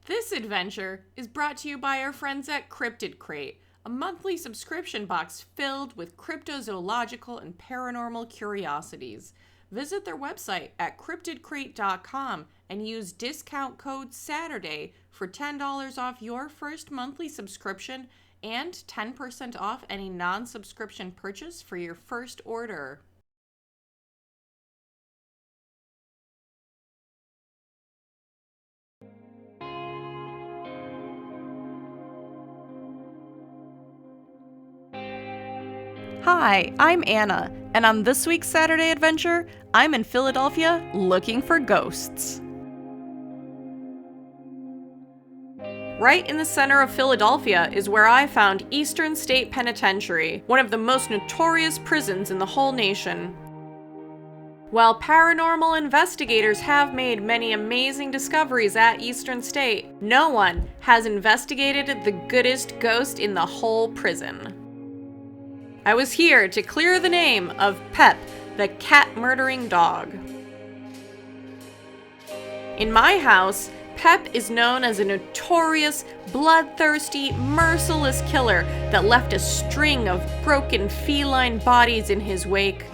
This adventure is brought to you by our friends at Cryptid Crate, a monthly subscription box filled with cryptozoological and paranormal curiosities. Visit their website at cryptidcrate.com and use discount code SATURDAY for $10 off your first monthly subscription and 10% off any non-subscription purchase for your first order. Hi, I'm Anna, and on this week's Saturday Adventure, I'm in Philadelphia looking for ghosts. Right in the center of Philadelphia is where I found Eastern State Penitentiary, one of the most notorious prisons in the whole nation. While paranormal investigators have made many amazing discoveries at Eastern State, no one has investigated the goodest ghost in the whole prison. I was here to clear the name of Pep, the cat-murdering dog. In my house, Pep is known as a notorious, bloodthirsty, merciless killer that left a string of broken feline bodies in his wake.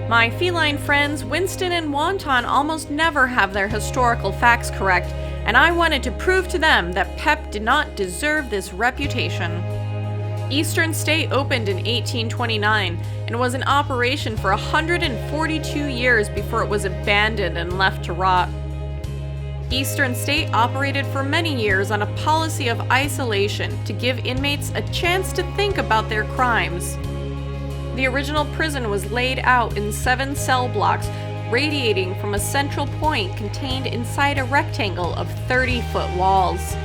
My feline friends Winston and Wonton almost never have their historical facts correct, and I wanted to prove to them that Pep did not deserve this reputation. Eastern State opened in 1829 and was in operation for 142 years before it was abandoned and left to rot. Eastern State operated for many years on a policy of isolation to give inmates a chance to think about their crimes. The original prison was laid out in 7 cell blocks, radiating from a central point contained inside a rectangle of 30-foot walls.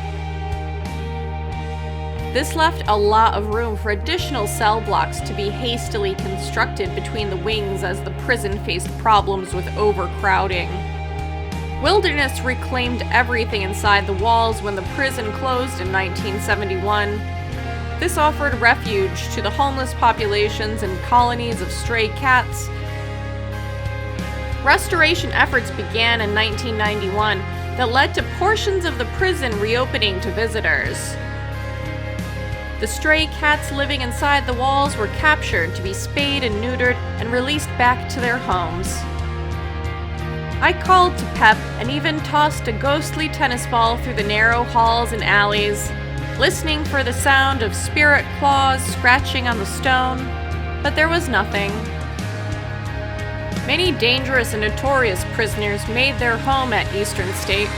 This left a lot of room for additional cell blocks to be hastily constructed between the wings as the prison faced problems with overcrowding. Wilderness reclaimed everything inside the walls when the prison closed in 1971. This offered refuge to the homeless populations and colonies of stray cats. Restoration efforts began in 1991 that led to portions of the prison reopening to visitors. The stray cats living inside the walls were captured to be spayed and neutered and released back to their homes. I called to Pep and even tossed a ghostly tennis ball through the narrow halls and alleys, listening for the sound of spirit claws scratching on the stone, but there was nothing. Many dangerous and notorious prisoners made their home at Eastern State.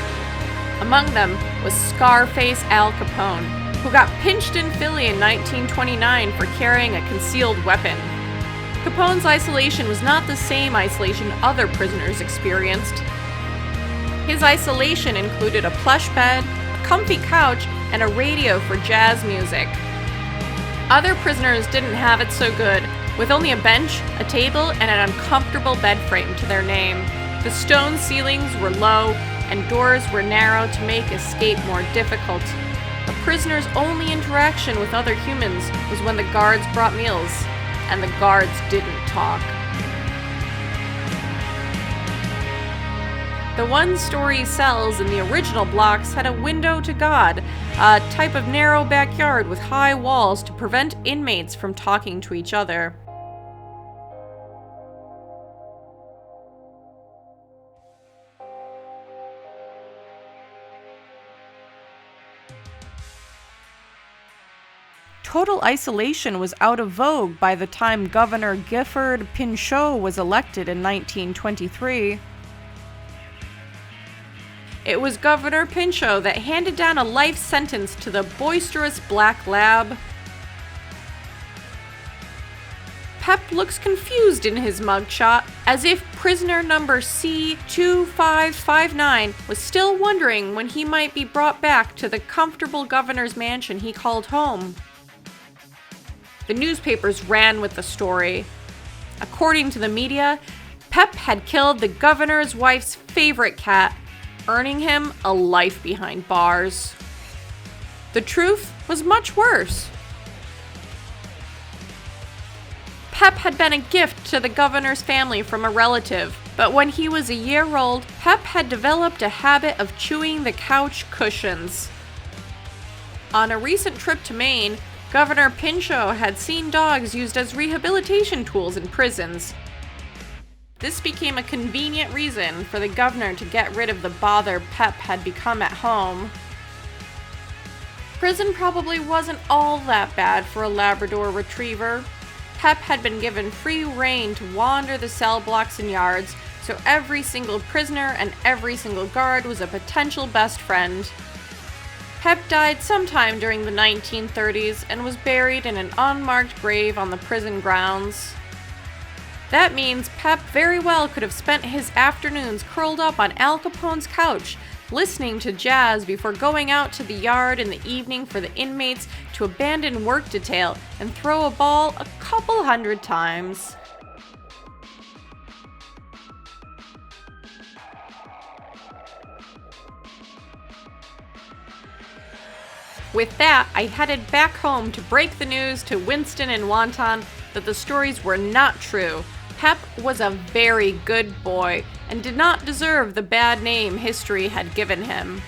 Among them was Scarface Al Capone, who got pinched in Philly in 1929 for carrying a concealed weapon. Capone's isolation was not the same isolation other prisoners experienced. His isolation included a plush bed, a comfy couch, and a radio for jazz music. Other prisoners didn't have it so good, with only a bench, a table, and an uncomfortable bed frame to their name. The stone ceilings were low, and doors were narrow to make escape more difficult. A prisoner's only interaction with other humans was when the guards brought meals, and the guards didn't talk. The one-story cells in the original blocks had a window to God, a type of narrow backyard with high walls to prevent inmates from talking to each other. Total isolation was out of vogue by the time Governor Gifford Pinchot was elected in 1923. It was Governor Pinchot that handed down a life sentence to the boisterous black lab. Pep looks confused in his mugshot, as if prisoner number C2559 was still wondering when he might be brought back to the comfortable governor's mansion he called home. The newspapers ran with the story. According to the media, Pep had killed the governor's wife's favorite cat, earning him a life behind bars. The truth was much worse. Pep had been a gift to the governor's family from a relative, But when he was a year old, Pep had developed a habit of chewing the couch cushions. On a recent trip to Maine, Governor Pinchot had seen dogs used as rehabilitation tools in prisons. This became a convenient reason for the governor to get rid of the bother Pep had become at home. Prison probably wasn't all that bad for a Labrador retriever. Pep had been given free rein to wander the cell blocks and yards, so every single prisoner and every single guard was a potential best friend. Pep died sometime during the 1930s and was buried in an unmarked grave on the prison grounds. That means Pep very well could have spent his afternoons curled up on Al Capone's couch, listening to jazz before going out to the yard in the evening for the inmates to abandon work detail and throw a ball a couple hundred times. With that, I headed back home to break the news to Winston and Wonton that the stories were not true. Pep was a very good boy and did not deserve the bad name history had given him.